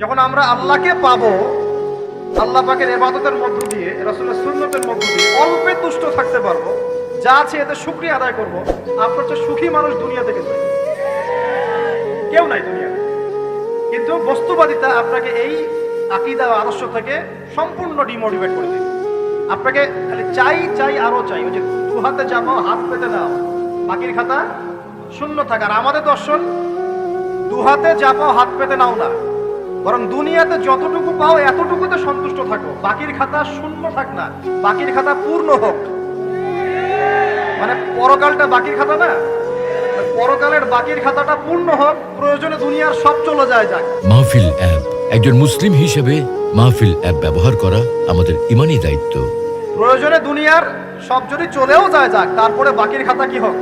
যখন আমরা আল্লাহকে পাবো, আল্লাহ পাকের ইবাদতের মধ্য দিয়ে, রাসূলের সুন্নতের মধ্য দিয়ে অল্পে তুষ্ট থাকতে পারবো, যা আছে এতে শুকরিয়া আদায় করবো, আপনার চেয়ে সুখী মানুষ দুনিয়া থেকে কেউ নাই দুনিয়াতে। কিন্তু বস্তুবাদিতা আপনাকে এই আকীদা ও আদর্শ থেকে সম্পূর্ণ ডিমোটিভেট করে দেবে। আপনাকে খালি চাই চাই আরো চাই, ওই যে দু হাতে যাবো হাত পেতে নাও, বাকির খাতা শূন্য থাকার। আমাদের দর্শন দু হাতে যাবো হাত পেতে নাও না, বরং দুনিয়াতে যতটুকু পাও এতটুকুতে সন্তুষ্ট থাকো, বাকির খাতা শূন্য থাক না, বাকির খাতা পূর্ণ হোক। মানে পরকালটা বাকির খাতা না, পরকালের বাকির খাতাটা পূর্ণ হোক, প্রয়োজনে দুনিয়ার সব চলে যায় যাক। মাহফিল অ্যাপ, একজন মুসলিম হিসেবে মাহফিল অ্যাপ ব্যবহার করা আমাদের ঈমানী দায়িত্ব। প্রয়োজনে দুনিয়ার সব যদি চলেও যায় যাক, তারপরে বাকির খাতা কি হোক?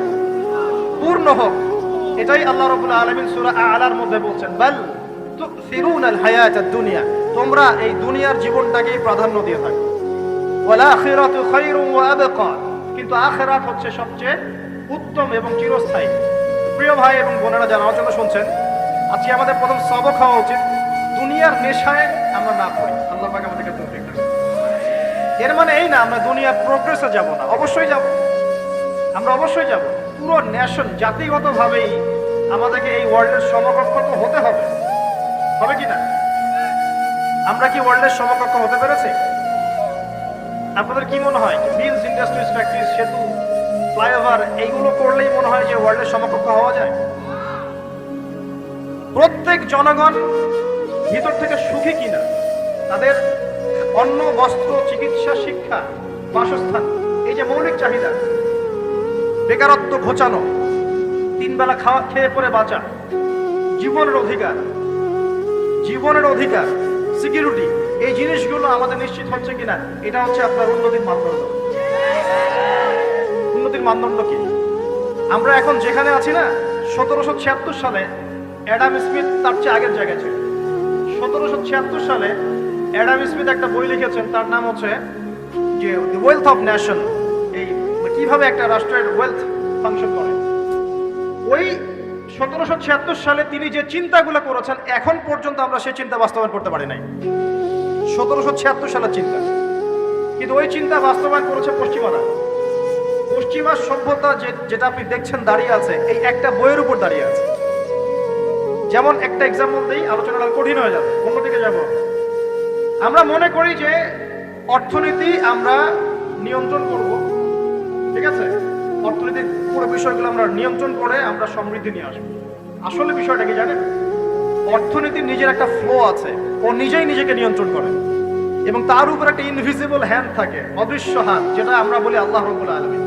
পূর্ণ হোক। এটাই আল্লাহ রাব্বুল আলামিন সূরা আ'লার মধ্যে বলছেন, বাল তুসিরুনাল হায়াতাদ দুনিয়া, তোমরা এই দুনিয়ার জীবনটাকেই প্রাধান্য দিয়ে থাকো। ওয়াল আখিরাতু খায়রুন ওয়া আবকা, কিন্তু আখিরাত হচ্ছে সবচেয়ে উত্তম এবং চিরস্থায়ী। প্রিয় ভাই এবং বোনেরা যারা আলোচনা শুনছেন, আজকে আমাদের প্রথম সবক হওয়া উচিত দুনিয়ার নেশায় আমরা না পড়ি। আল্লাহ পাক আমাদেরকে তৌফিক দান। এর মানে এই না আমরা দুনিয়ার প্রোগ্রেসে যাব না, অবশ্যই যাব, আমরা অবশ্যই যাব। পুরো নেশন জাতিগতভাবেই আমাদেরকে এই ওয়ার্ল্ডের সমকক্ষ তো হতে হবে, হবে কি না? আমরা কি ওয়ার্ল্ডের সমকক্ষ হতে পেরেছি? আপনাদের কি মনে হয় মিলস, ইন্ডাস্ট্রিজ, ফ্যাক্টরিজ, সেতু, ফ্লাইওভার এইগুলো করলেই মনে হয় যে ওয়ার্ল্ডের সমকক্ষ হওয়া যায়? প্রত্যেক জনগণ ভিতর থেকে সুখী কিনা, তাদের অন্ন, বস্ত্র, চিকিৎসা, শিক্ষা, বাসস্থান, এই যে মৌলিক চাহিদা, বেকারত্ব ঘোচানো, তিন বেলা খাওয়া খেয়ে পরে বাঁচা, জীবনের অধিকার, জীবনের অধিকার, সিকিউরিটি, এই জিনিসগুলো আমাদের নিশ্চিত হচ্ছে কিনা, এটা হচ্ছে আপনার উন্নতির মানদণ্ড। উন্নতির মানদণ্ড কি? আমরা এখন যেখানে আছি না, 1776 সালে অ্যাডাম স্মিথ তার চেয়ে আগের জায়গায় ছিল। 1776 সালে অ্যাডাম স্মিথ একটা বই লিখেছেন, তার নাম হচ্ছে যে দ্য ওয়েলথ অফ নেশন, এই কিভাবে একটা রাষ্ট্রের ওয়েলথ ফাংশন করে। ওই 1776 সালে তিনি যে চিন্তাগুলো করেছেন, এখন পর্যন্ত আমরা সেই চিন্তা বাস্তবায়ন করতে পারি নাই। 1776 সালের চিন্তা, কিন্তু ওই চিন্তা বাস্তবায়ন করেছে পশ্চিমারা। পশ্চিমা সভ্যতা যেটা আপনি দেখছেন দাঁড়িয়ে আছে, এই একটা বইয়ের উপর দাঁড়িয়ে আছে। যেমন একটা এক্সাম্পল দিই, আলোচনাটা কঠিন হয়ে যাবে, অন্যদিকে যাব। আমরা মনে করি যে অর্থনীতি আমরা নিয়ন্ত্রণ করব, ঠিক আছে, অর্থনীতির পুরো বিষয়গুলো আমরা নিয়ন্ত্রণ করে আমরা সমৃদ্ধি নিয়ে আসবো। আসলে বিষয়টা কি জানেন? অর্থনীতির নিজের একটা ফ্লো আছে, ও নিজেই নিজেকে নিয়ন্ত্রণ করে, এবং তার উপর একটা ইনভিজিবল হ্যান্ড থাকে, অদৃশ্য হাত, যেটা আমরা বলি আল্লাহ রাব্বুল আলামিন।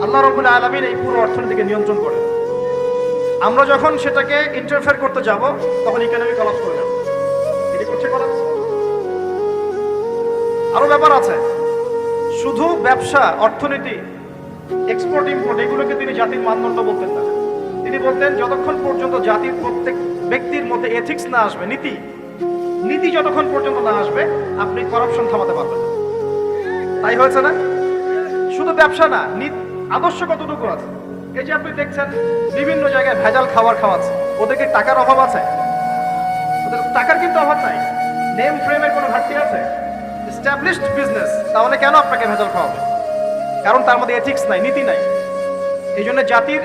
আল্লাহ রাব্বুল আলামিন এই পুরো অর্থনীতিকে নিয়ন্ত্রণ করে। আমরা যখন সেটাকে ইন্টারফেয়ার করতে যাব, তখন ইকোনমি কলাপস করে যাবে। এটি করছে কলাপস। আরো ব্যাপার আছে, শুধু ব্যবসা, অর্থনীতি, এক্সপোর্ট ইম্পোর্ট, এগুলোকে তিনি জাতির মানদণ্ড বলতেন না। তিনি বলতেন যতক্ষণ পর্যন্ত জাতির প্রত্যেক ব্যক্তির মধ্যে এথিক্স না আসবে, নীতি যতক্ষণ পর্যন্ত না আসবে, আপনি করাপশন থামাতে পারবেন না। তাই হয়েছে না? শুধু ব্যবসা না, আদর্শ কতটুকু আছে? এই যে আপনি দেখছেন বিভিন্ন জায়গায় ভেজাল খাবার খাওয়াচ্ছে, ওদেরকে টাকার অভাব আছে? ওদের টাকার কিন্তু অভাব নাই। নেম ফ্রেমের কোনো ঘাটতি আছে? এস্টাবলিশড বিজনেস, তাহলে কেন আপনাকে ভেজাল খাওয়াবে? কারণ তার মধ্যে এথিক্স নাই, নীতি নাই। এই জন্য জাতির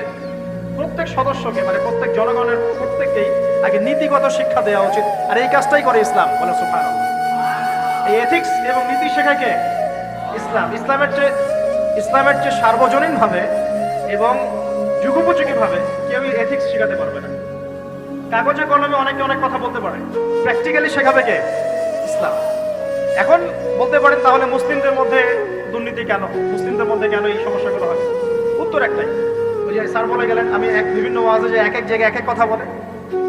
প্রত্যেক সদস্যকে, মানে প্রত্যেক জনগণের প্রত্যেককেই আগে নীতিগত শিক্ষা দেওয়া উচিত। আর এই কাজটাই করে ইসলাম, বলে সুবহানাল্লাহ। এই এথিক্স এবং নীতি শেখায় কে? ইসলাম। ইসলামের চেয়ে সার্বজনীনভাবে এবং যুগোপযোগীভাবে কেউ এথিক্স শেখাতে পারবে না। কাগজে কলমে অনেকে অনেক কথা বলতে পারে, প্র্যাকটিক্যালি শেখাবে কে? ইসলাম। এখন বলতে পারেন তাহলে মুসলিমদের মধ্যে দুর্নীতি কেন, মুসলিমদের মধ্যে কেন এই সমস্যাগুলো হয়? উত্তর একটাই, ওই যে স্যার বলে গেলেন, আমি বিভিন্ন ওয়াজে যে এক এক জায়গায় এক এক কথা বলে।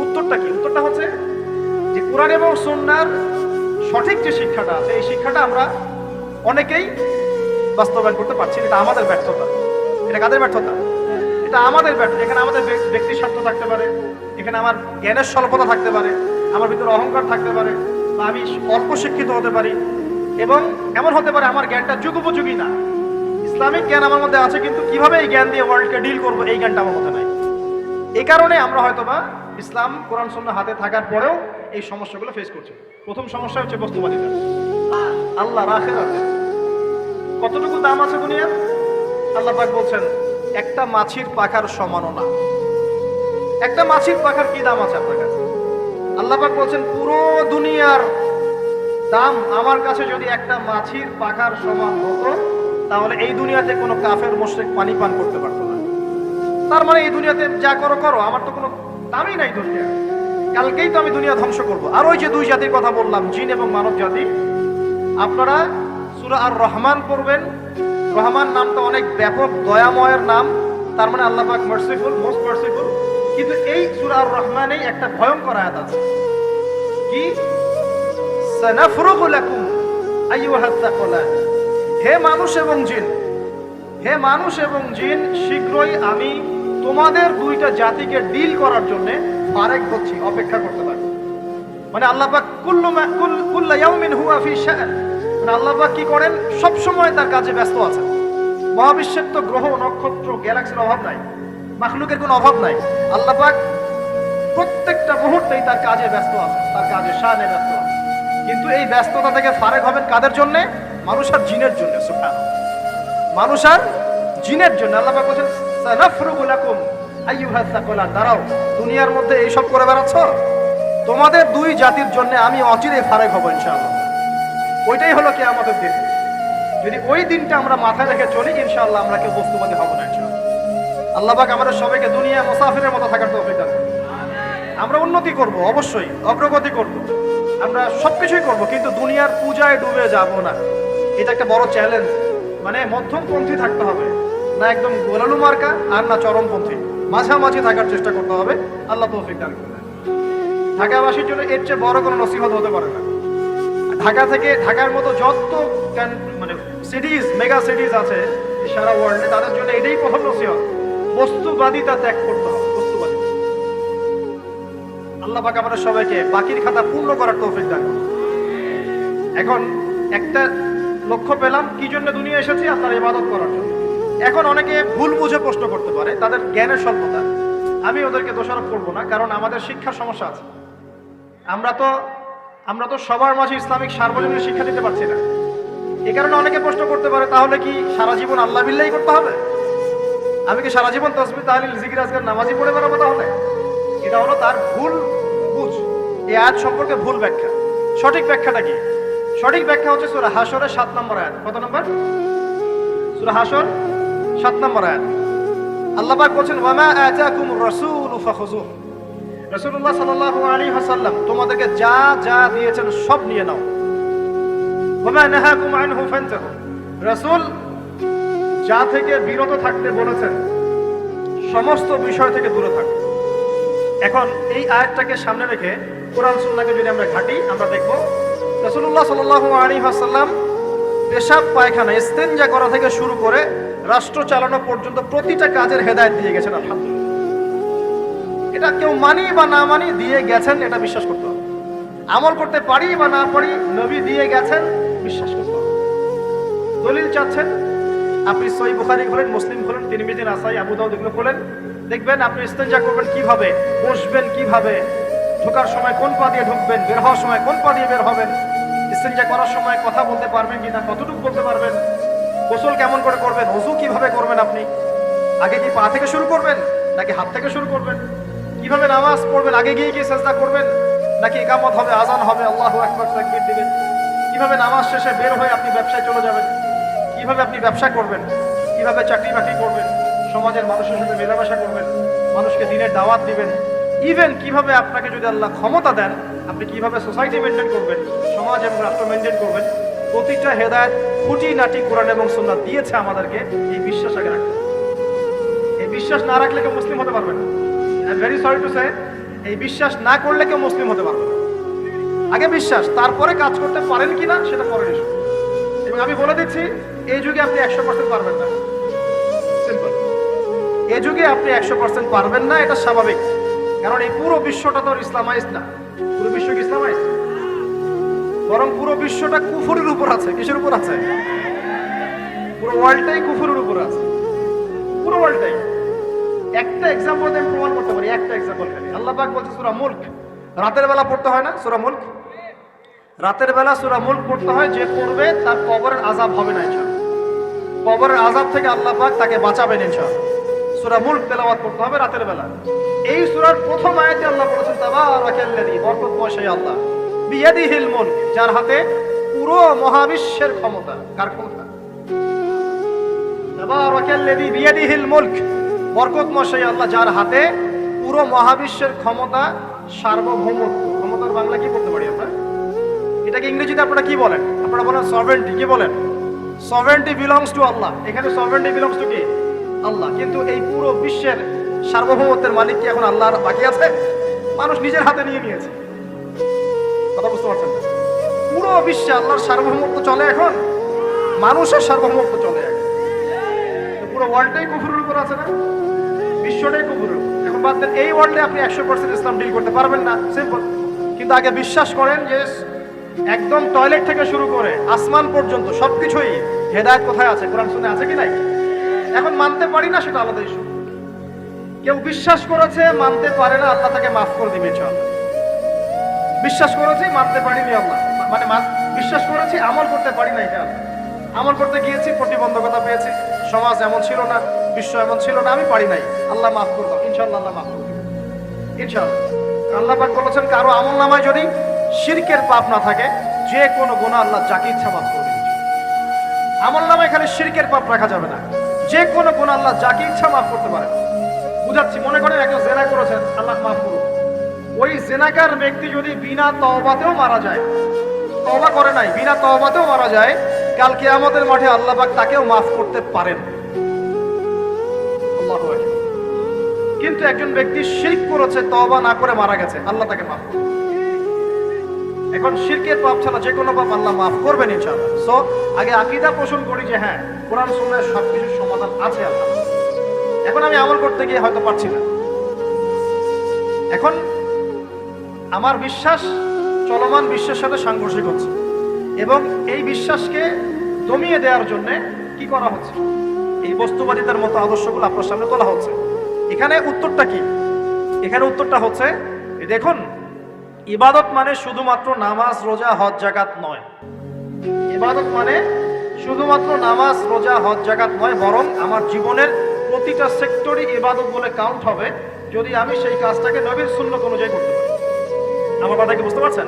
উত্তরটা কি? উত্তরটা হচ্ছে যে কোরআন এবং সুন্নাহর সঠিক যে শিক্ষাটা আছে, এই শিক্ষাটা আমরা অনেকেই বাস্তবায়ন করতে পারছি। এটা আমাদের ব্যর্থতা। এটা কাদের ব্যর্থতা? এটা আমাদের ব্যর্থতা। এখানে আমাদের ব্যক্তি স্বার্থ থাকতে পারে, এখানে আমার জ্ঞানের স্বল্পতা থাকতে পারে, আমার ভিতরে অহংকার থাকতে পারে, বা আমি অল্প শিক্ষিত হতে পারি, এবং এমন হতে পারে আমার জ্ঞানটা যুগোপযোগী না। ইসলামিক জ্ঞান আমার মধ্যে আছে, কিন্তু কিভাবে এই জ্ঞান দিয়ে ওয়ার্ল্ডকে ডিল করবো, এই জ্ঞানটা আমার মধ্যে নাই। এই কারণে আমরা হয়তোবা ইসলাম, কোরআন সুন্নাহ হাতে থাকার পরেও এই সমস্যাগুলো ফেস করছে। প্রথম সমস্যা হচ্ছে বস্তুবাদিতা। আল্লাহর আখিরাতে কতটুকু দাম আছে দুনিয়ার? আল্লাহ পাক বলছেন একটা মাছির পাখার সমানও না। একটা মাছির পাখার কি দাম আছে আপনার কাছে? আল্লাহ পাক বলছেন পুরো দুনিয়ার দাম আমার কাছে যদি একটা মাছির পাখার সমান হতো, তাহলে এই দুনিয়াতে কোনো কাফের মুশরিক পানি পান করতে পারতো না। তার মানে এই দুনিয়াতে যা করো করো, আমার তো কোনো দামই নাই দুনিয়া। কালকেই তো আমি দুনিয়া ধ্বংস করব। আর ওই যে দুই জাতির কথা বললাম, জিন এবং মানব জাতি, আপনারা সূরা আর রহমান পড়বেন। রহমান নামটা অনেক ব্যাপক দয়াময়ের নাম, তার মানে আল্লাহ পাক মার্সিফুল, মোস্ট মার্সিফুল। কিন্তু এই সূরা আর রহমানেই একটা ভয়ঙ্কর আয়াত আছে, কি সানাফরুগু লাকুম আইয়ুহাস সাকালান। হে মানুষ এবং জিন, হে মানুষ এবং জিন, শীঘ্রই আমি তোমাদের দুইটা জাতিকে ডিল করার জন্য ফারেক হচ্ছি, অপেক্ষা করতে পারি। মানে আল্লাহ পাক কুল্লু ইয়াউমিন হুয়া ফি শাআন, মানে আল্লাহ পাক কি করেন, সব সময় তার কাজে ব্যস্ত আছেন। মহাবিশ্বের তো গ্রহ নক্ষত্র গ্যালাক্সির অভাব নাই, মাখলুকের কোনো অভাব নাই। আল্লাহ পাক প্রত্যেকটা মুহূর্তেই তার কাজে ব্যস্ত আছেন, তার কাজে শানে ব্যস্ত আছেন। কিন্তু এই ব্যস্ততা থেকে ফারেক হবেন কাদের জন্য? মানুষ আর জিনের জন্য। সুবহানাল্লাহ, মানুষ আর জিনের জন্য। আল্লাহ পাক বলেন সানাফরুগু লাকুম আইয়ুহাস সাকালান। দাঁড়াও, দুনিয়ার মধ্যে এইসব করে বেড়াচ্ছ, তোমাদের দুই জাতির জন্য আমি অচিরে ফারেক হব ইনশাআল্লাহ। ওইটাই হলো কিয়ামতের দিন। যদি ওই দিনটা আমরা মাথায় রেখে চলি, ইনশাআল্লাহ আমরা কেউ বস্তুবাদী হব না ইনশাআল্লাহ। আল্লাহ পাক আমাদের সবাইকে দুনিয়া মুসাফিরের মতো থাকার তৌফিক দান করুন। আমরা উন্নতি করব, অবশ্যই অগ্রগতি করব, আমরা সবকিছুই করব, কিন্তু দুনিয়ার পূজায় ডুবে যাব না। এটা একটা বড় চ্যালেঞ্জ। মানে মধ্যমপন্থী থাকতে হবে, না একদম গোলালু মার্কা আর না চরমপন্থী, মাঝামাঝি থাকার চেষ্টা করতে হবে। আল্লাহ তৌফিক দান করুন। ঢাকাবাসীর জন্য এর চেয়ে বড় কোনো নসিহত হতে পারে না। ঢাকার মতো যত মানে সিটিজ, মেগা সিটিজ আছে সারা ওয়ার্ল্ডে, তাদের জন্য এটাই প্রথম নসিহত, বস্তুবাদিতা ত্যাগ করতে হবে। বস্তুবাদিতা। আল্লাহ পাক আমাদের সবাইকে বাকির খাতা পূর্ণ করার তৌফিক দান করুন। এখন একটা লক্ষ্য পেলাম, কি জন্য দুনিয়া এসেছি? আপনার ইবাদত করার জন্য। এখন অনেকে ভুল বুঝে প্রশ্ন করতে পারে, তাদের জ্ঞানের স্বল্পতা। আমি ওদেরকে দোষারোপ করবো না, কারণ আমাদের শিক্ষার সমস্যা আছে। আমরা তো সবার মাঝে ইসলামিক সার্বজনীন শিক্ষা দিতে পারছি না। এই কারণে অনেকে প্রশ্ন করতে পারে, তাহলে কি সারা জীবন আল্লাহ বিল্লাহি করতে হবে? আমি কি সারা জীবন তাসবিহ তাহলিল জিকির আজকার নামাজি পড়ে বেড়াবো? তাহলে এটা হলো তার ভুল বুঝ। এই আয়াত সম্পর্কে ভুল ব্যাখ্যা। সঠিক ব্যাখ্যাটা কি? সঠিক ব্যাখ্যা হচ্ছে সূরা হাশরের 7 নম্বর আয়াত। কত নম্বর? সূরা হাশর 7 নম্বর আয়াত। আল্লাহ পাক বলেন, ওয়া মা আতাকুমুর রাসূলু ফাখুযুহু। রাসূলুল্লাহ সাল্লাল্লাহু আলাইহি ওয়াসাল্লাম তোমাদেরকে যা যা দিয়েছেন সব নিয়ে নাও। ওয়া মা নাহাকুম আনহু ফান্তাহু। রাসূল যা থেকে বিরত থাকতে বলেছেন সমস্ত বিষয় থেকে দূরে থাকো। এখন এই আয়াতটাকে সামনে রেখে কোরআন সুন্নাহকে যদি আমরা ঘাঁটি, আমরা দেখব রাসূলুল্লাহ সাল্লাল্লাহু আলাইহি ওয়াসাল্লাম পেশাব পায়খানা ইস্তেনজা করা থেকে শুরু করে রাষ্ট্র চালানো পর্যন্ত প্রতিটা কাজের হেদায়েত দিয়ে গেছেন। আলহামদুলিল্লাহ, এটা কেউ মানি বা না মানি দিয়ে গেছেন, এটা বিশ্বাস করতে হবে। আমল করতে পারি বা না পারি, নবী দিয়ে গেছেন, বিশ্বাস করতে হবে। দলিল চাচ্ছেন, আপনি সহিহ বুখারী খোলেন, মুসলিম খোলেন, তিরমিজি, নাসাই, আবু দাউদ এগুলো খোলেন, দেখবেন আপনি ইস্তেনজা করবেন কিভাবে, বসবেন কিভাবে, ঢোকার সময় কোন পা দিয়ে ঢুকবেন, বের হওয়ার সময় কোন পা দিয়ে বের হবেন, ইস্তেনজা করার সময় কথা বলতে পারবেন কিনা, কতটুকু বলতে পারবেন, গোসল কেমন করে করবেন, ওযু কিভাবে করবেন, আপনি আগে কি পা থেকে শুরু করবেন নাকি হাত থেকে শুরু করবেন, কিভাবে নামাজ পড়বেন, আগে গিয়ে কি সিজদা করবেন নাকি ইকামত হবে, আযান হবে, আল্লাহু আকবার তাকবীর দিবেন, কিভাবে নামাজ শেষে বের হয়ে আপনি ব্যবসায় চলে যাবেন, কিভাবে আপনি ব্যবসা করবেন, কিভাবে চাকরি বাকরি করবেন, সমাজের মানুষের সাথে মেলামেশা করবেন, মানুষকে দ্বীনের দাওয়াত দিবেন, ইভেন কিভাবে আপনাকে যদি আল্লাহ ক্ষমতা দেন আপনি কিভাবে সোসাইটি মেনটেন করবেন, সমাজ এবং রাষ্ট্র মেনটেন করবেন, প্রতিটা হেদায়েত খুঁটিনাটি কোরআন এবং সুন্নাহ দিয়েছে আমাদেরকে। এই বিশ্বাস আগে রাখতে হবে। এই বিশ্বাস না রাখলে কেউ মুসলিম হতে পারবে না। I am very sorry to say, এই বিশ্বাস না করলে কেউ মুসলিম হতে পারবে না। আগে বিশ্বাস, তারপরে কাজ করতে পারেন কিনা সেটা পরের ইস্যু। এবং আমি বলে দিচ্ছি, এই যুগে আপনি 100% পারবেন না। সিম্পল, এই যুগে আপনি 100% পারবেন না, এটা স্বাভাবিক। কারণ এই পুরো বিশ্বটা তো ইসলামাইজ না। পুরো বিশ্ব কি ইসলামাইজ? বরং পুরো বিশ্বটা কুফরের উপর আছে। কিসের উপর আছে? পুরো ওয়ার্ল্ডটাই কুফরের উপর আছে, পুরো ওয়ার্ল্ডটাই। একটা এক্সাম্পল আমি প্রমাণ করতে পারি, একটা এক্সাম্পল খালি। আল্লাহ পাক বলছে সূরা মুলক রাতের বেলা পড়তে হয় না সূরা মুলক? রাতের বেলা সূরা মুলক পড়তে হয়, যে পড়বে তার কবরের আযাব হবে না ইনশাআল্লাহ। কবরের আযাব থেকে আল্লাহ পাক তাকে বাঁচাবেন ইনশাআল্লাহ। সূরা মুলক তেলাওয়াত করতে হবে রাতের বেলা। এই সূরার প্রথম আয়াতে আল্লাহ বলেছেন তাবারাকাল্লাযী, বরকতময় সেই আল্লাহ, বিয়াদিহিল মুলক, যার হাতে পুরো মহাবিশ্বের ক্ষমতা। কার ক্ষমতা? তাবারাকাল্লাযী বিয়াদিহিল মুলক, বরকতময় সেই আল্লাহ যার হাতে পুরো মহাবিশ্বের ক্ষমতা, সার্বভৌমত্ব। ক্ষমতার বাংলা কি বলতে পারি আমরা? এটাকে ইংরেজিতে আপনারা কি বলেন? আপনারা বলেন সভারেন্টি। কি বলেন? সভারেন্টি বিলংস টু আল্লাহ। এখানে সভারেন্টি বিলংস টু কি? আল্লাহ। কিন্তু এই পুরো বিশ্বের সার্বভৌমত্বের মালিক কি এখন আল্লাহর বাকি আছে? মানুষ নিজের হাতে নিয়ে নিয়েছে। কথা বুঝতে পারছেন? পুরো বিশ্বে আল্লাহর সার্বভৌমত্ব চলে এখন, মানুষের সার্বভৌমত্ব চলে এখন। পুরো ওয়ার্ল্ডটাই কুফরের উপর আছে না? বিশ্বটাই কুফরের। এখন বাদ দেন, এই ওয়ার্ল্ডে আপনি 100% ইসলাম ডিল করতে পারবেন না, সিম্পল। কিন্তু আগে বিশ্বাস করেন যে একদম টয়লেট থেকে শুরু করে আসমান পর্যন্ত সবকিছুই হেদায়েত কোথায় আছে, কোরআন শুনে আছে কি নাই? এখন মানতে পারি না, সেটা আলাদা ইস্যু। কেউ বিশ্বাস করেছে, মানতে পারে না, আল্লাহ তাকে মাফ করে দিবে ইনশাআল্লাহ। বিশ্বাস করেছি, মানতে পারিনি, আল্লাহ মানে বিশ্বাস করেছি, আমল করতে পারি না, এটা আমল করতে গিয়েছি, প্রতিবন্ধকতা পেয়েছি, সমাজ এমন ছিল না, বিশ্ব এমন ছিল না, আমি পারি নাই, আল্লাহ মাফ করে দাও ইনশাআল্লাহ। আল্লাহ মাফ করে দিবে ইনশাআল্লাহ। আল্লাহ পাক বলেছেন কারো আমল নামায় যদি শিরকের পাপ না থাকে, যে কোনো গুনাহ আল্লাহ যাকে ইচ্ছা মাফ করে দিবে। আমল নামায় খালি শিরকের পাপ রাখা যাবে না, যে কোনো গুনাহ আল্লাহ যাকে ইচ্ছা মাফ করতে পারে। বুঝাচ্ছি, মনে করেন একজন জেনা করেছেন, আল্লাহ মাফ করুন। ওই জেনাকার ব্যক্তি যদি বিনা তওবাতেও মারা যায়, তওবা করে নাই, বিনা তওবাতেও মারা যায়, কাল কিয়ামতের মাঠে আল্লাহ পাক তাকেও মাফ করতে পারেন। আল্লাহু আকবার। কিন্তু একজন ব্যক্তি শিরক করেছে, তওবা না করে মারা গেছে, আল্লাহ তাকে মাফ করবে। এখন শিরকের পাপ ছাড়া যে কোনো পাপ আল্লাহ মাফ করবেন ইনশাআল্লাহ। সো আগে আকীদা পোষণ করি যে হ্যাঁ, কোরআন সুন্নাহর সবকিছুর সমাধান আছে আল্লাহ। এখন আমি আমল করতে গিয়ে হয়তো পারছি না, এখন আমার বিশ্বাস চলমান বিশ্বের সাথে সাংঘর্ষিক হচ্ছে, এবং এই বিশ্বাসকে দমিয়ে দেওয়ার জন্য কি করা হচ্ছে? এই বস্তুবাদিতার মতো আদর্শগুলো আপনার সামনে তোলা হচ্ছে। এখানে উত্তরটা কি? এখানে উত্তরটা হচ্ছে, দেখুন, ইবাদত মানে শুধুমাত্র নামাজ, রোজা, হজ, যাকাত নয়। ইবাদত মানে শুধুমাত্র নামাজ, রোজা, হজ, যাকাত নয়, বরং আমার জীবনের প্রতিটা সেক্টরই ইবাদত বলে কাউন্ট হবে যদি আমি সেই কাজটাকে নবীর সুন্নাত অনুযায়ী করতে পারি। আমার কথা কি বুঝতে পারছেন?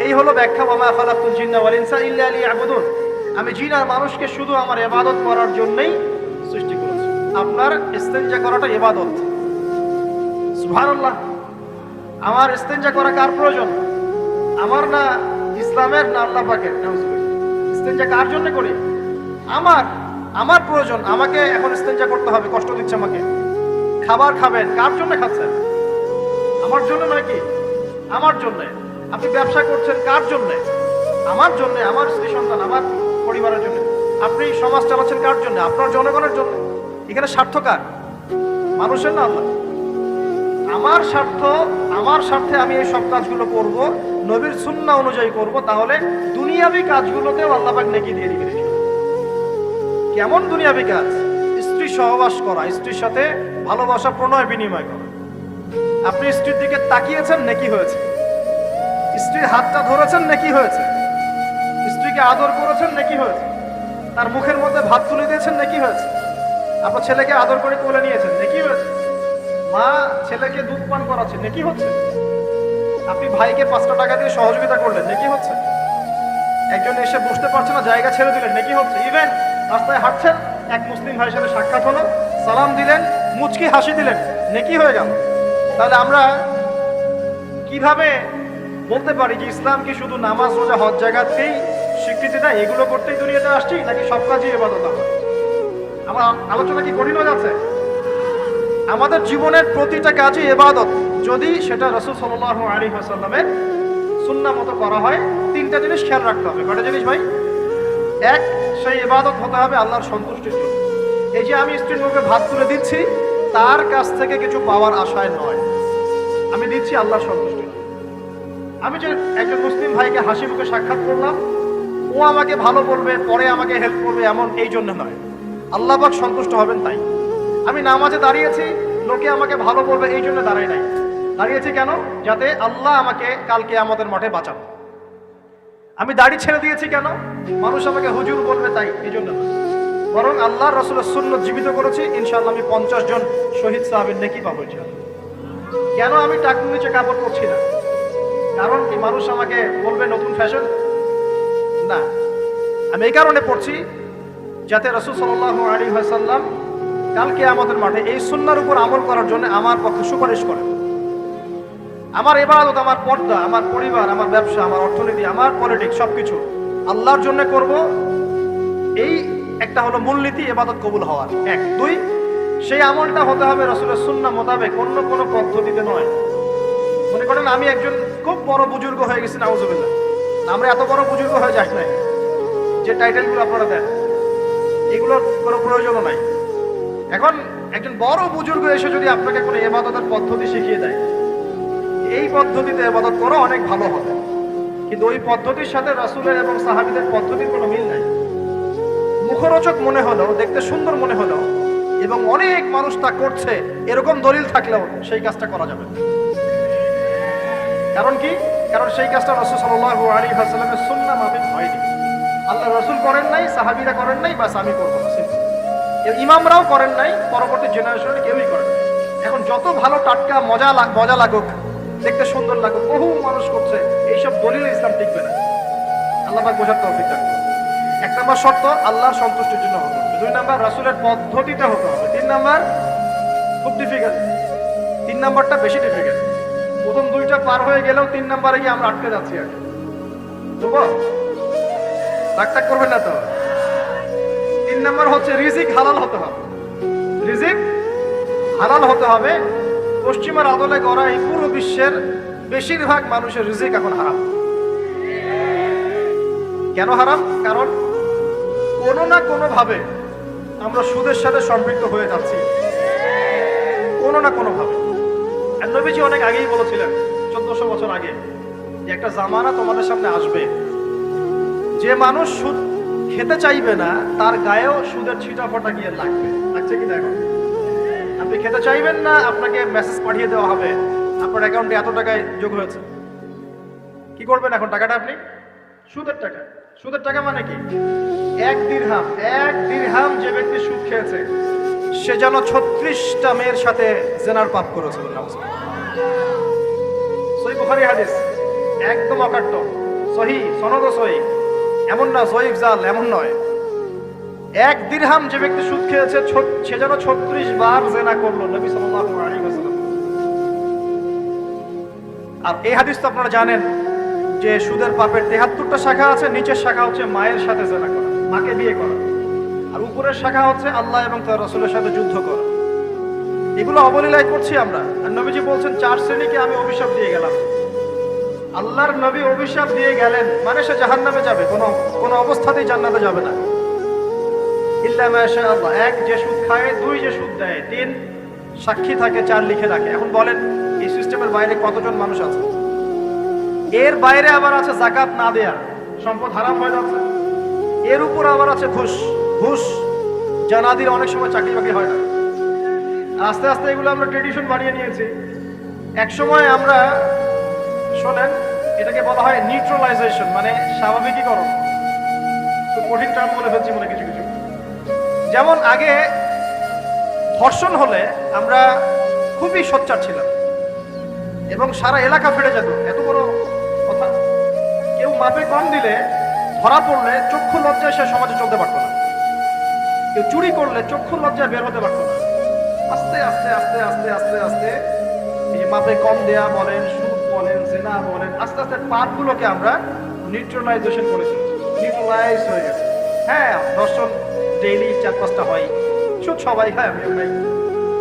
এই হলো ব্যাখ্যা, ওয়া খালাকতুল জিন্না ওয়াল ইনসা ইল্লা লিয়াবুদুন। আমি জিন আর মানুষকে শুধু আমার ইবাদত করার জন্যই সৃষ্টি করেছি। আপনার ইস্তেনজা করাটা ইবাদত। সুবহানাল্লাহ। আমার ইস্তেনজা করা কার প্রয়োজন? আমার না ইসলামের, না আল্লাহ পাকের? ইস্তেনজা কার জন্য করি? আমার প্রয়োজন। আমাকে এখন ইস্তেনজা করতে হবে, কষ্ট দিচ্ছে আমাকে। খাবার খাবেন, কার জন্য খাচ্ছেন? আমার জন্য নয় কি? আমার জন্য। আপনি ব্যবসা করছেন, কার জন্য? আমার জন্য, আমার স্ত্রী সন্তান, আমার পরিবারের জন্য। আপনি সমাজ চালাচ্ছেন কার জন্য? আপনার জনগণের জন্য। এখানে স্বার্থ কার? মানুষের না আল্লাহ? আমার স্বার্থ, আমার স্বার্থে আমি এই সব কাজগুলো করব, নবীর সুন্নাহ অনুযায়ী করব, তাহলে দুনিয়াবি কাজগুলোতেও আল্লাহ পাক নেকি দিয়ে দিবেন। কেমন দুনিয়াবি কাজ? স্ত্রী সহবাস করা, স্ত্রীর সাথে ভালোবাসা, প্রণয় বিনিময় করা। আপনি স্ত্রীর দিকে তাকিয়েছেন, নেকি হয়েছে। স্ত্রীর হাতটা ধরেছেন, নেকি হয়েছে। স্ত্রীকে আদর করেছেন, নেকি হয়েছে। তার মুখের মধ্যে ভাত তুলে দিয়েছেন, নেকি হয়েছে। আপনার ছেলেকে আদর করে কোলে নিয়েছেন, নেকি হয়েছে। মা ছেলেকে দুধ পান করাচ্ছে, নেকি হচ্ছে। আপনি ভাইকে 5টা টাকা দিয়ে সহযোগিতা করলেন, নেকি হচ্ছে। একজন এসে বসতে পারছে না, জায়গা ছেড়ে দিলেন, নেকি হচ্ছে। ইভেন রাস্তায় হাঁটছেন, এক মুসলিম ভাইয়ের সাথে সাক্ষাৎ হলো, সালাম দিলেন, মুচকি হাসি দিলেন, নেকি হয়ে গেল। তাহলে আমরা কিভাবে বলতে পারি যে ইসলাম কি শুধু নামাজ, রোজা, হজ, যাকাতকেই স্বীকৃতি দেয়, এগুলো করতেই দুনিয়াতে আসছি, নাকি সব কাজই ইবাদত? আমার আলোচনা কি কঠিন হয়ে যাচ্ছে? আমাদের জীবনের প্রতিটা কাজই ইবাদত, যদি সেটা রাসূল সাল্লাল্লাহু আলাইহি ওয়াসাল্লামের সুন্নাহ মতো করা হয়। 3টা জিনিস খেয়াল রাখতে হবে। কয়টা জিনিস ভাই? এক, সেই ইবাদত হতে হবে আল্লাহর সন্তুষ্টির জন্য। এই যে আমি স্ত্রীর মুখে ভাত তুলে দিচ্ছি, তার কাছ থেকে কিছু পাওয়ার আশায় নয়, আমি দিচ্ছি আল্লাহর সন্তুষ্টি। আমি যে একজন মুসলিম ভাইকে হাসি মুখে সাক্ষাৎ করলাম, ও আমাকে ভালো বলবে, পরে আমাকে হেল্প করবে, এমন এই জন্য নয়, আল্লাহ পাক সন্তুষ্ট হবেন তাই। আমি নামাজে দাঁড়িয়েছি, লোকে আমাকে ভালো বলবে, এই জন্য দাঁড়াই নাই, দাঁড়িয়েছি কেন? যাতে আল্লাহ আমাকে কালকে আমাদের মাঠে বাঁচান। আমি দাড়ি ছেড়ে দিয়েছি কেন? মানুষ আমাকে হুজুর বলবে তাই, এই জন্য না। বরং আল্লাহ রাসূলের সুন্নাত জীবিত করেছি, ইনশাআল্লাহ আমি 50 জন শহীদ সাহাবীর নেকি পাবো ইনশাআল্লাহ। কেন আমি টাকুর নিচে কাপড় পরছি না? কারণ কি মানুষ আমাকে বলবে নতুন ফ্যাশন? না, আমি এই কারণে পড়ছি যাতে রাসূল সাল্লাল্লাহু আলাইহি ওয়াসাল্লাম কালকে আমাদের মাঠে এই সুন্নাহর উপর আমল করার জন্য আমার পক্ষে সুপারিশ করেন। আমার ইবাদত, আমার পর্দা, আমার পরিবার, আমার ব্যবসা, আমার অর্থনীতি, আমার পলিটিক্স সবকিছু আল্লাহর জন্য করব, এই একটা হলো মূলনীতি ইবাদত কবুল হওয়ার। এক। দুই, সেই আমলটা হতে হবে রাসূলের সুন্নাহ মোতাবেক, অন্য কোনো পদ্ধতিতে নয়। মনে করেন আমি একজন খুব বড় বুজুর্গ হয়ে গেছি, নাউজুবিল্লাহ। আমরা এত বড় বুজুর্গ হয়ে যাই নাই, যে টাইটেলগুলো আপনারা দেন এগুলোর কোনো প্রয়োজনও নাই। এখন একজন বড় বুজুর্গ এসে যদি আপনাকে কোনো ইবাদতের পদ্ধতি শিখিয়ে দেয়, এই পদ্ধতিতে ইবাদত করো, অনেক ভালো হবে, কিন্তু ওই পদ্ধতির সাথে রাসূলের এবং সাহাবীদের পদ্ধতির কোনো মিল নাই। মুখরোচক মনে হলেও, দেখতে সুন্দর মনে হলেও, এবং অনেক মানুষ তা করছে এরকম দলিল থাকলেও সেই কাজটা করা যাবে না। কারণ কি? কারণ সেই কাজটা রাসূল সাল্লাল্লাহু আলাইহি ওয়াসাল্লামের সুন্নাহ মাফিক হয়নি। আল্লাহ রাসূল করেন নাই, সাহাবীরা করেন নাই, বাস আমি করব না। ইমামরাও করেন নাই, পরবর্তী জেনারেশনে কেউই করেন নাই। এখন যত ভালো টাটকা মজা লাগুক, দেখতে সুন্দর লাগুক, বহু মানুষ করছে, এইসব দলিলে ইসলাম টিকবে না। আল্লাহ পাক বোঝার তৌফিক দান করুন। এক নম্বর শর্ত আল্লাহর সন্তুষ্টির জন্য হতে হবে। দুই নম্বর রাসূলের পদ্ধতিতে হতে হবে। তিন নম্বর খুব ডিফিকাল্ট, তিন নম্বরটা বেশি ডিফিকাল্ট। প্রথম দুইটা পার হয়ে গেলেও তিন নম্বরে গিয়ে আমরা আটকে যাচ্ছি। আর বুঝবো, রাগ করবেন না তো? তিন নম্বর হচ্ছে রিজিক হালাল হতে হবে। রিজিক হালাল হতে হবে। পশ্চিমার আদলে গড়া এই পুরো বিশ্বের বেশিরভাগ মানুষের রিজিক এখন হারাম। কেন হারাম? কারণ কোনো না কোনো ভাবে আমরা সুদের সাথে সম্পৃক্ত হয়ে যাচ্ছি, কোনো না কোনো ভাবে। আর নবীজি অনেক আগেই বলেছিলেন, 1400 বছর আগে, যে একটা জামানা তোমাদের সামনে আসবে, যে মানুষ সুদ খেতে চাইবে না তার গায়েও সুদের ছিটাফোঁটা গিয়ে লাগবে। লাগছে কি না? এখন আপনি খেতে চাইবেন না, আপনাকে মেসেজ পাঠিয়ে দেওয়া হবে আপনার অ্যাকাউন্টে এত টাকায় যোগ হয়েছে। কি করবেন এখন? টাকাটা আপনি সুদের টাকা। সুদের টাকা মানে কি? এক দিরহাম যে ব্যক্তি সুদ খেয়েছে সে যেন 36টা মেয়ের সাথে জেনার পাপ করেছে। সহিহ বুখারী হাদিস, একদম অকাট্য, সহিহ, সনদ সহিহ, এমন না সহিহ জাল, এমন নয়। এক দিরহাম যে ব্যক্তি সুদ খেয়েছে সে যেন 36 বার জেনা করলো, নবী সাল্লাল্লাহু আলাইহি ওয়াসাল্লাম। আর এই হাদিস তো আপনারা জানেন যে সুদের পাপের 73টা শাখা আছে। নিচের শাখা হচ্ছে মায়ের সাথে জেনা করা, মাকে বিয়ে করা, আর উপরের শাখা হচ্ছে আল্লাহ এবং তার রাসূলের সাথে যুদ্ধ করা। এগুলো অবলীলায় করছি আমরা। আর নবীজি বলছেন 4 শ্রেণীকে আমি অভিশাপ দিয়ে গেলাম। আল্লাহর নবী অভিশাপ দিয়ে গেলেন মানে সে জাহান্নামে যাবে, কোনো অবস্থাতেই জান্নাতে যাবে না। ইল্লা মাশাআল্লাহ। 1, যে সুদ খায়। 2, যে সুদ দেয়। 3, সাক্ষী থাকে। 4, লিখে রাখে। এখন বলেন এই সিস্টেমের বাইরে কতজন মানুষ আছে? এর বাইরে আবার আছে যাকাত না দেয়া, সম্পদ হারাম হয়ে যাচ্ছে। এর উপর আবার আছে ঘুষ, জানাদির অনেক সময় চাকরি বাকরি হয় না। আস্তে আস্তে এগুলো আমরা ট্রেডিশন বানিয়ে নিয়েছি। এক সময় আমরা, শোনেন, এটাকে বলা হয় নিউট্রালাইজেশন, মানে স্বাভাবিকীকরণ। তো কঠিন টার্ম বলে ফেলছি মনে কিছু কিছু। যেমন আগে ধর্ষণ হলে আমরা খুবই সোচ্চার ছিলাম এবং সারা এলাকা ফেটে যেত, এত বড় কথা। কেউ মাপে কম দিলে, ধরা পড়লে চক্ষু লজ্জায় সে সমাজে চলতে পারত না। কেউ চুরি করলে চক্ষু লজ্জায় বের হতে পারত না। আস্তে আস্তে আস্তে আস্তে আস্তে আস্তে এই মাপে কম দেয়া বলেন, সুদ বলেন, জেনা বলেন, আস্তে আস্তে পাপগুলোকে আমরা নিউট্রালাইজেশন করেছি, নিউট্রালাইজ হয়ে গেছে। হ্যাঁ, ধর্ষণ ডেইলি 4-5টা হয়, সুদ সবাই খায়, আমিও খাই,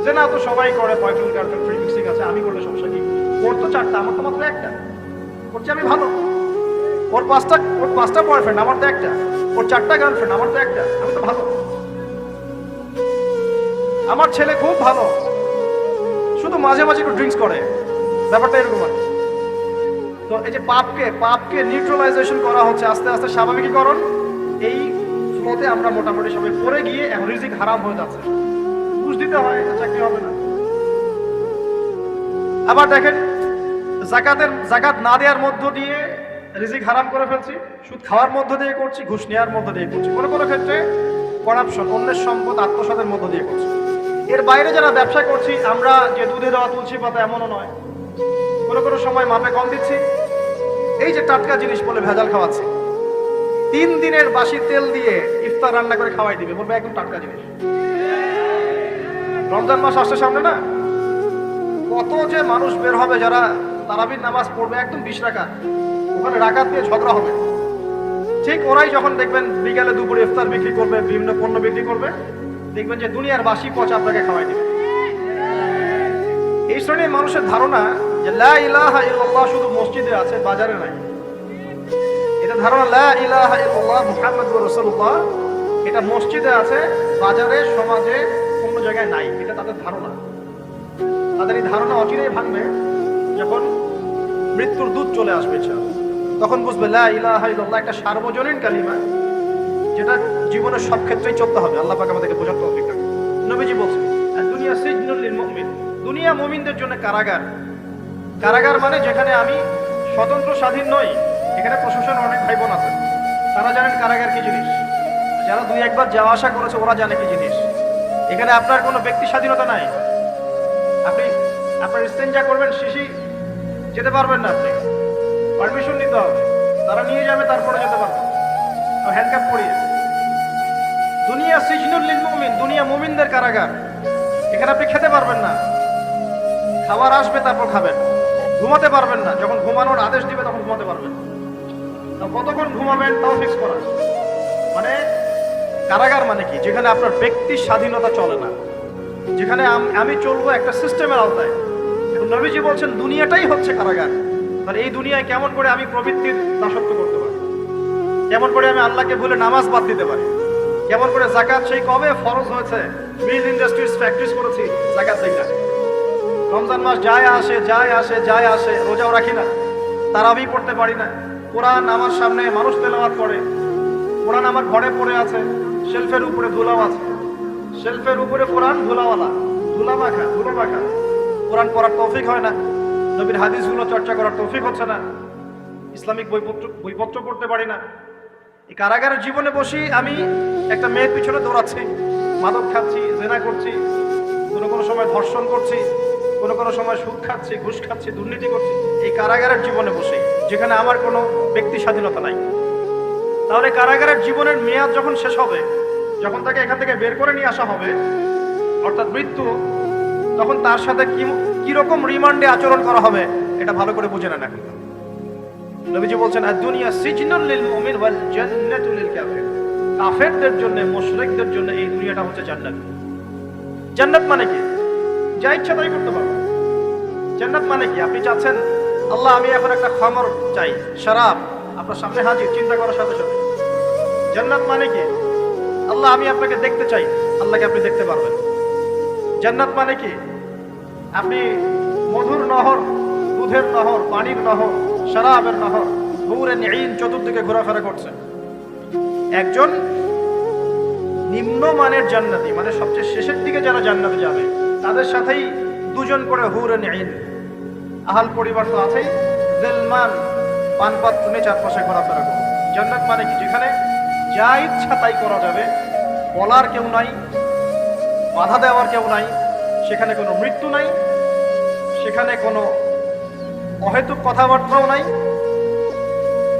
জেনা তো সবাই করে, বয়ফ্রেন্ড গার্লফ্রেন্ড ফ্রি মিক্সিং আছে, আমি করলে সমস্যা কি? ওর তো 4টা, আমার তো মাত্র 1টা, করছি আমি ভালো। ওর 5টা বয়ফ্রেন্ড, আমার তো 1টা। ওর 4টা গার্লফ্রেন্ড, আমার তো 1টা, আমি তো ভালো। আমার ছেলে খুব ভালো, শুধু মাঝে মাঝে একটু ড্রিঙ্কস করে, ব্যাপারটা এরকম আর। তো এই যে পাপকে নিউট্রালাইজেশন করা হচ্ছে আস্তে আস্তে, স্বাভাবিকীকরণ। এই ফ্লোতে আমরা মোটামুটি সবাই পড়ে গিয়ে এখন রিজিক হারাম হয়ে যাচ্ছে। ঘুষ দিতে হয়, চাকরি হবে না। আবার দেখেন জাকাত না দেওয়ার মধ্য দিয়ে রিজিক হারাম করে ফেলছি, সুদ খাওয়ার মধ্য দিয়ে করছি, ঘুষ নেওয়ার মধ্য দিয়ে করছি, কোনো কোনো ক্ষেত্রে করাপশন, অন্যের সম্পদ আত্মসাতের মধ্য দিয়ে করছি। এর বাইরে যারা ব্যবসা করছি, আমরা যে দুধে দেওয়া তুলসী পাতা এমনও নয়, কোনো কোনো সময় মাপে কম দিচ্ছি, এই যে টাটকা জিনিস বলে ভেজাল খাওয়াচ্ছি, 3 দিনের বাসি তেল দিয়ে ইফতার রান্না করে খাওয়াই দিবে, বলবে একদম টাটকা জিনিস। রমজান মাস আসছে সামনে না, কত যে মানুষ বের হবে যারা তারাবির নামাজ পড়বে একদম 20 রাকাত, ওখানে রাকাত নিয়ে ঝগড়া হবে। ঠিক ওরাই যখন দেখবেন বিকালে দুপুরে ইফতার বিক্রি করবে, বিভিন্ন পণ্য বিক্রি করবে, দেখবেন যে দুনিয়ার বাসি পচা আপনাকে খাওয়াই দিবে। এই শ্রেণীর মানুষের ধারণা যে লা ইলাহা ইল্লাল্লাহ শুধু মসজিদে আছে, বাজারে নাই। এটা ধারণা লা ইলাহা ইল্লাল্লাহ মুহাম্মাদুর রাসূলুল্লাহ এটা মসজিদে আছে, বাজারে, সমাজে, অন্য জায়গায় নাই। এটা তাদের ধারণা। তাদের এই ধারণা অচিরেই ভাঙবে যখন মৃত্যুর দূত চলে আসবে, তখন বুঝবে লা ইলাহা ইল্লাল্লাহ একটা সার্বজনীন কালিমা, যেটা জীবনের সব ক্ষেত্রেই চলতে হবে। আল্লাহ পাক আমাদেরকে বোঝার তৌফিক দান। নবীজি বলছেন দুনিয়া সিজনুল লিল মুমিন, দুনিয়া মুমিনদের জন্য কারাগার। কারাগার মানে যেখানে আমি স্বতন্ত্র স্বাধীন নই। এখানে প্রশাসন অনেক ভাই বোন আছে, তারা জানেন কারাগার কি জিনিস। যারা 2 একবার যাওয়া আসা করেছে ওরা জানে কি জিনিস। এখানে আপনার কোনো ব্যক্তি স্বাধীনতা নাই। আপনি আপনার ইস্তেঞ্জা করবেন, শিশি যেতে পারবেন না, আপনি পারমিশন নিতে হবে, তারা নিয়ে যাবে, তারপরে যেতে পারবেন, হ্যান্ডকাপ পরিয়ে। দুনিয়া সিজনুল লিল মুমিন, দুনিয়া মুমিনদের কারাগার। এখানে আপনি খেতে পারবেন না, খাবার আসবে তারপর খাবেন। ঘুমাতে পারবেন না, যখন ঘুমানোর আদেশ দিবে তখন ঘুমাতে পারবেন। কতক্ষণ ঘুমাবেন তাও ফিক্স করা। মানে কারাগার মানে কি? যেখানে আপনার ব্যক্তির স্বাধীনতা চলে না, যেখানে আমি চলবো একটা সিস্টেমের আওতায়। এখন নবীজি বলছেন দুনিয়াটাই হচ্ছে কারাগার। তাহলে এই দুনিয়ায় কেমন করে আমি প্রবৃত্তির দাসত্ব করতে পারি, কেমন করে আমি আল্লাহকে ভুলে নামাজ বাদ দিতে পারি, কেমন করে যাকাত সেই কবে ফরজ হয়েছে, মিল ইন্ডাস্ট্রিজ প্র্যাকটিস করেছি, যাকাত দেই না। রমজান মাস যায় আসে, রোজাও রাখি না, তারাবি পড়তে পারি না। কোরআন আমার সামনে মানুষ তেলাওয়াত করে, কোরআন আমার ঘরে পড়ে আছে, শেলফের উপরে ধুলাও আছে, শেলফের উপরে কোরআন ধুলাওয়ালা, ধুলো মাখা। কোরআন পড়ার তৌফিক হয় না, নবীর হাদিসগুলো চর্চা করার তৌফিক হচ্ছে না, ইসলামিক বইপত্র পড়তে পারি না। এই কারাগারের জীবনে বসি আমি একটা মেয়ের পিছনে দৌড়াচ্ছি, মাদক খাচ্ছি, জেনা করছি, কোনো সময় ধর্ষণ করছি, কোনো সময় সুদ খাচ্ছি, ঘুষ খাচ্ছি, দুর্নীতি করছি, এই কারাগারের জীবনে বসে, যেখানে আমার কোনো ব্যক্তি স্বাধীনতা নাই। তাহলে কারাগারের জীবনের মেয়াদ যখন শেষ হবে, যখন তাকে এখান থেকে বের করে নিয়ে আসা হবে, অর্থাৎ মৃত্যু, তখন তার সাথে কিরকম রিমান্ডে আচরণ করা হবে এটা ভালো করে বুঝে নেন। এখন নবীজি বলছেন দুনিয়া সিজনুল লিল মুমিন ওয়াল জান্নাতু লিল কাফির। কাফেরদের জন্য, মুশরিকদের জন্য এই দুনিয়াটা হচ্ছে জান্নাত। জান্নাত মানে কি? যা ইচ্ছা তাই করতে পারবেন। জান্নাত মানে কি? আপনি চাচ্ছেন আল্লাহ আমি এখন একটা খামর চাই, শরাব আপনার সামনে হাজির, চিন্তা করার সাথে সাথে। জান্নাত মানে কি? আল্লাহ আমি আপনাকে দেখতে চাই, আল্লাহকে আপনি দেখতে পারবেন। জান্নাত মানে কি? আপনি মধুর নহর, দুধের নহর, পানির নহর, শরাবের নহর, হুরুন ঈন চতুর্দিকে ঘোরাফেরা করছে। একজন নিম্নমানের জান্নাতি, মানে সবচেয়ে শেষের দিকে যারা জান্নাতে যাবে, তাদের সাথেই 2 জন করে হুরুন ঈন, আহাল পরিবার তো আছেই, জেলমান পানপাত তুমি চারপাশে ঘোরাফেরা করো। জান্নাত মানে কি? যেখানে যা ইচ্ছা তাই করা যাবে, বলার কেউ নাই, বাধা দেওয়ার কেউ নাই, সেখানে কোনো মৃত্যু নাই, সেখানে কোনো অহেতুক কথাবার্তাও নাই,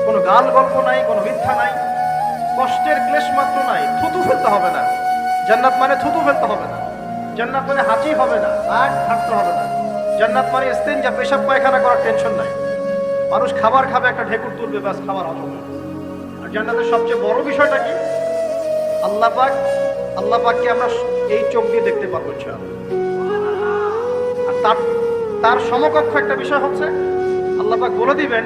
কোনো গাল গল্প নাই, কোনো মিথ্যা নাই, কষ্টের ক্লেশ মাত্র নাই, থুতু ফেলতে হবে না। জান্নাত মানে থুতু ফেলতে হবে না। জান্নাত মানে হাঁচি হবে না, নাক ঘাটতে হবে না। জান্নাত মানে ইস্তেঞ্জা, পেশাব পায়খানা করার টেনশন নাই। মানুষ খাবার খাবে, একটা ঢেকুর তুলবে, ব্যাস খাবার হজম। আর জান্নাতের সবচেয়ে বড় বিষয়টা কি? আল্লাহ পাককে আমরা এই চোখ দিয়ে দেখতে পারবো। আর তার সমকক্ষ একটা বিষয় হচ্ছে আল্লাহ পাক বলে দিবেন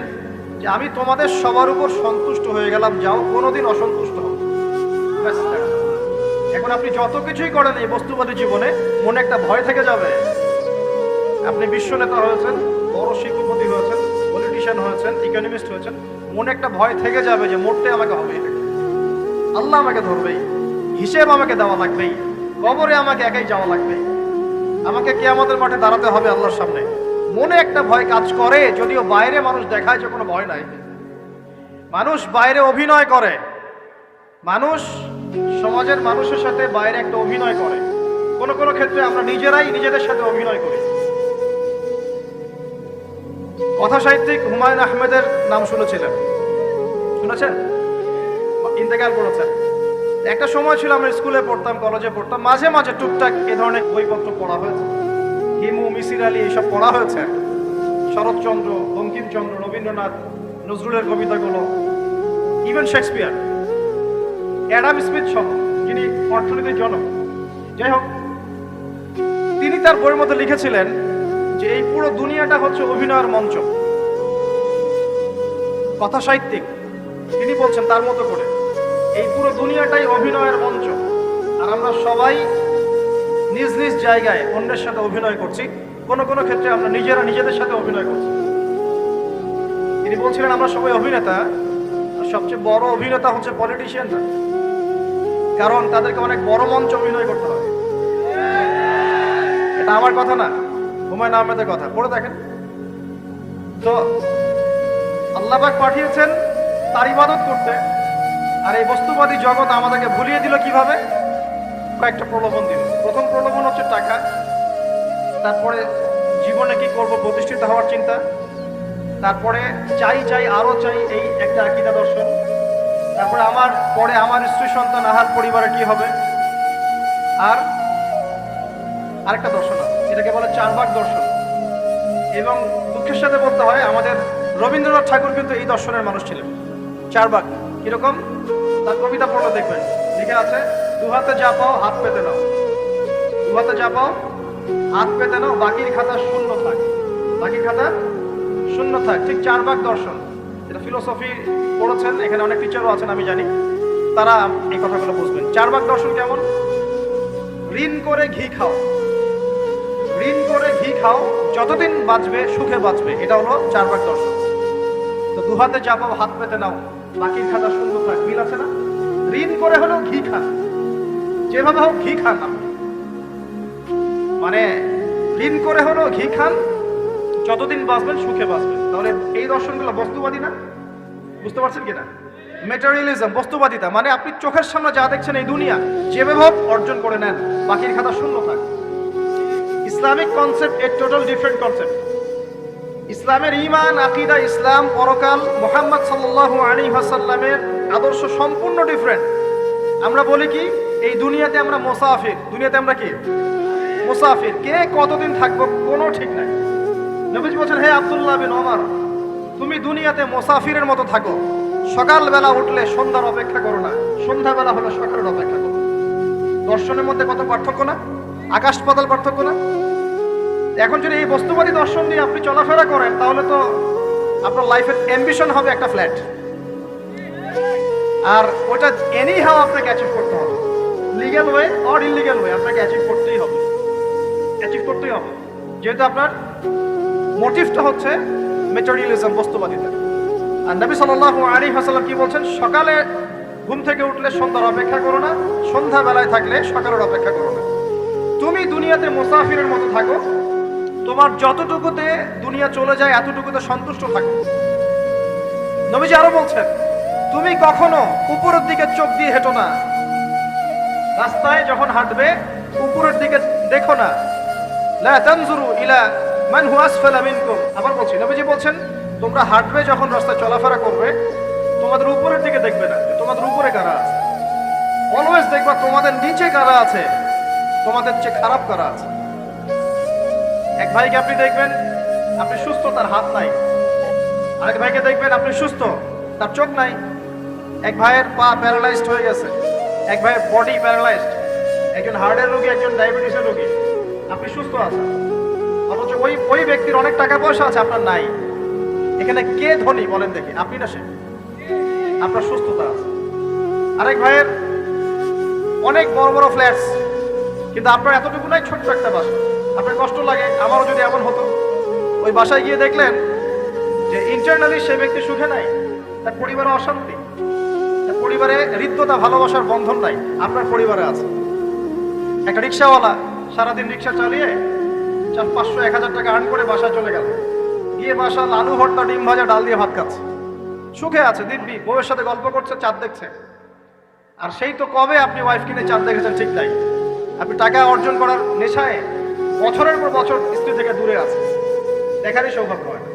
যে আমি তোমাদের সবার উপর সন্তুষ্ট হয়ে গেলাম, যাও কোনোদিন অসন্তুষ্ট হবে। এখন আপনি যত কিছুই করেন এই বস্তুবাদী জীবনে, মনে একটা ভয় থেকে যাবে। আপনি বিশ্ব নেতা হয়েছেন, বড় শিল্পপতি হয়েছেন, পলিটিশিয়ান হয়েছেন, ইকোনমিস্ট হয়েছেন, মনে একটা ভয় থেকে যাবে যে মরতে আমাকে হবে, আল্লাহ আমাকে ধরবেই, হিসেব আমাকে দেওয়া লাগবেই, কবরে আমাকে একাই যাওয়া লাগবে, আমাকে কিয়ামতের মাঠে দাঁড়াতে হবে আল্লাহর সামনে। মনে একটা ভয় কাজ করে, যদিও বাইরে মানুষ দেখায় যে কোনো ভয় নাই। মানুষ বাইরে অভিনয় করে, মানুষ সমাজের মানুষের সাথে বাইরে একটা অভিনয় করে। কোনো কোনো ক্ষেত্রে আমরা নিজেরাই নিজেদের সাথে অভিনয় করি। কথা সাহিত্যিক হুমায়ুন আহমেদের নাম শুনেছিলেন? শুনেছেন? ইন্তেকাল করেছেন। একটা সময় ছিল আমরা স্কুলে পড়তাম, কলেজে পড়তাম, মাঝে মাঝে টুকটাক এ ধরনের বইপত্র পড়া হয়েছে। হিমু, মিসির আলী এইসব পড়া হয়েছে। শরৎচন্দ্র, বঙ্কিমচন্দ্র, রবীন্দ্রনাথ, নজরুলের কবিতাগুলো, ইভেন শেক্সপিয়ার, অ্যাডাম স্মিথ সহ, যিনি অর্থনীতির জনক। যাই হোক, তিনি তার বইয়ের মধ্যে লিখেছিলেন যে এই পুরো দুনিয়াটা হচ্ছে অভিনয়ের মঞ্চ। কথা সাহিত্যিক তিনি বলছেন তার মতো করে এই পুরো দুনিয়াটাই অভিনয়ের মঞ্চ, আর আমরা সবাই নিজ নিজ জায়গায় অন্যের সাথে অভিনয় করছি। কোনো কোনো ক্ষেত্রে আমরা নিজেরা নিজেদের সাথে অভিনয় করছি। তিনি বলছিলেন আমরা সবাই অভিনেতা, আর সবচেয়ে বড় অভিনেতা হচ্ছে পলিটিশিয়ানরা, কারণ তাদেরকে অনেক বড় মঞ্চ অভিনয় করতে হয়। এটা আমার কথা না, হুমায়ুন আহমেদের কথা, পড়ে দেখেন তো। আল্লাহ পাক পাঠিয়েছেন তার ইবাদত করতে, আর এই বস্তুবাদী জগৎ আমাদেরকে ভুলিয়ে দিল কিভাবে? কয়েকটা প্রলোভন দিল। প্রথম প্রলোভন হচ্ছে টাকা, তারপরে জীবনে কি করব প্রতিষ্ঠিত হওয়ার চিন্তা, তারপরে চাই চাই আরো চাই এই একটা আকীদা দর্শন, তারপরে আমার স্ত্রী সন্তান আহার পরিবারে কি হবে, আর আরেকটা দর্শন আছে, এটাকে বলে চারবাক দর্শন। এবং দুঃখের সাথে বলতে হয় আমাদের রবীন্দ্রনাথ ঠাকুর কিন্তু এই দর্শনের মানুষ ছিলেন। চারবাক কিরকম? তার কবিতা পড়লে দেখবেন লিখে আছে, দু হাতে যা পাও হাত পেতে নাও, দু হাতে যা পাও হাত পেতে নাও, বাকির খাতা শূন্য থাক, বাকির খাতা শূন্য থাক। ঠিক চারবাক দর্শন, এটা ফিলোসফি পড়েছেন, এখানে অনেক টিচারও আছেন আমি জানি, তারা এই কথাগুলো বুঝবেন। চারবাক দর্শন কেমন? ঋণ করে ঘি খাও, ঋণ করে ঘি খাও, যতদিন বাঁচবে সুখে বাঁচবে, এটা হলো চারবাক দর্শন। তো দু হাতে যা পাও হাত পেতে নাও, বাকির খাতা শূন্য থাক, মিল আছে না? ঋণ করে হলেও ঘি খান, যেভাবে হোক ঘি খান আপনি, মানে ঋণ করে হলেও ঘি খান, যতদিন বাঁচবেন সুখে বাঁচবেন। তাহলে এই দর্শনগুলো বস্তুবাদী না? বুঝতে পারছেন কিনা? ম্যাটেরিয়ালিজম, বস্তুবাদিতা, মানে আপনি চোখের সামনে যা দেখছেন এই দুনিয়া, যেভাবে হোক অর্জন করে নেন, বাকির খাতা শূন্য থাক। ইসলামিক কনসেপ্ট এর টোটাল ডিফারেন্ট কনসেপ্ট। ইসলামের ঈমান, আকীদা, ইসলাম, পরকাল, মুহাম্মদ সাল্লাল্লাহু আলাইহি ওয়াসাল্লামের আদর্শ সম্পূর্ণ ডিফারেন্ট। আমরা বলি কি এই দুনিয়াতে আমরা মুসাফির, দুনিয়াতে আমরা কি মুসাফির, কে কতদিন থাকবো কোনো ঠিক নাই। নবীজি বলেন, হে আব্দুল্লাহ বিন ওমর, তুমি দুনিয়াতে মুসাফিরের মতো থাকো, সকালবেলা উঠলে সন্ধ্যার অপেক্ষা করো না, সন্ধ্যাবেলা হলে সকালের অপেক্ষা করো। দর্শনের মধ্যে কত পার্থক্য না? আকাশ পাতাল পার্থক্য না? এখন যদি এই বস্তুবাদী দর্শন নিয়ে আপনি চলাফেরা করেন, তাহলে তো আপনার লাইফের অ্যাম্বিশন হবে একটা ফ্ল্যাট, আর ওটা এনি হাও আপনাকে অ্যাচিভ করতে হবে, legal way or illegal way, আপনাকে অ্যাচিভ করতেই হবে, অ্যাচিভ করতেই হবে, যেহেতু আপনার মোটিভটা হচ্ছে ম্যাটেরিয়ালিজম, বস্তুবাদিতা। আর নবী সাল্লাল্লাহু আলাইহি ওয়াসাল্লাম কি বলছেন? সকালে ঘুম থেকে উঠলে সন্ধ্যার অপেক্ষা করো না, সন্ধ্যাবেলায় থাকলে সকালের অপেক্ষা করো না। তুমি দুনিয়াতে মুসাফিরের মতো থাকো, তোমার যতটুকুতে দুনিয়া চলে যায় এতটুকুতে সন্তুষ্ট থাকো। নবীজি আরো বলছেন, তুমি কখনো উপরের দিকে চোখ দিয়ে হেঁটো না, রাস্তায় যখন হাঁটবে উপরের দিকে দেখো না, লা তানজুরু ইলা মান হুয়া আসফালা মিনকুম। আবার বলছি, নবীজি বলছেন তোমরা হাঁটবে যখন, রাস্তায় চলাফেরা করবে, তোমাদের উপরের দিকে দেখবে না, তোমাদের উপরে কারা আছে, অলওয়েজ দেখবা তোমাদের নিচে কারা আছে, তোমাদের চেয়ে খারাপ কারা আছে। এক ভাইকে আপনি দেখবেন আপনি সুস্থ, তার হাত নাই। আরেক ভাইকে দেখবেন আপনি সুস্থ, তার চোখ নাই। এক ভাইয়ের পা প্যারালাইজড হয়ে গেছে, এক ভাইয়ের বডি প্যারালাইজড, একজন হার্টের রোগী, একজন ডায়াবেটিসের রোগী, আপনি সুস্থ আছেন, অথচ ওই ব্যক্তির অনেক টাকা পয়সা আছে, আপনার নাই। এখানে কে ধনী বলেন দেখি, আপনি না সে? আপনার সুস্থতা আছে। আরেক ভাইয়ের অনেক বড় বড় ফ্ল্যাটস, কিন্তু আপনার এতটুকু নাই, ছোট্ট একটা বাসা। আপনার কষ্ট লাগে, আমারও যদি এমন হতো। ওই বাসায় গিয়ে দেখলেন যে ইন্টারনালি সে ব্যক্তি সুখে নাই, তার পরিবারে অশান্তি, তার পরিবারে হৃদ্যতা, ভালোবাসার বন্ধন নাই। আপনার পরিবারে আছে। একটা রিক্সাওয়ালা সারাদিন রিক্সা চালিয়ে 500-1000 টাকা আর্ন করে বাসায় চলে গেল, গিয়ে বাসা আলু ভর্তা, ডিম ভাজা, ডাল দিয়ে ভাত খাচ্ছে, সুখে আছে দিব্যি, বউয়ের সাথে গল্প করছে, চাঁদ দেখছে। আর সেই তো কবে আপনি ওয়াইফ কিনে চাঁদ দেখেছেন, ঠিক তাই আপনি টাকা অর্জন করার নেশায় বছরের পর বছর স্ত্রী থেকে দূরে আছে, দেখারই সৌভাগ্য হয় না।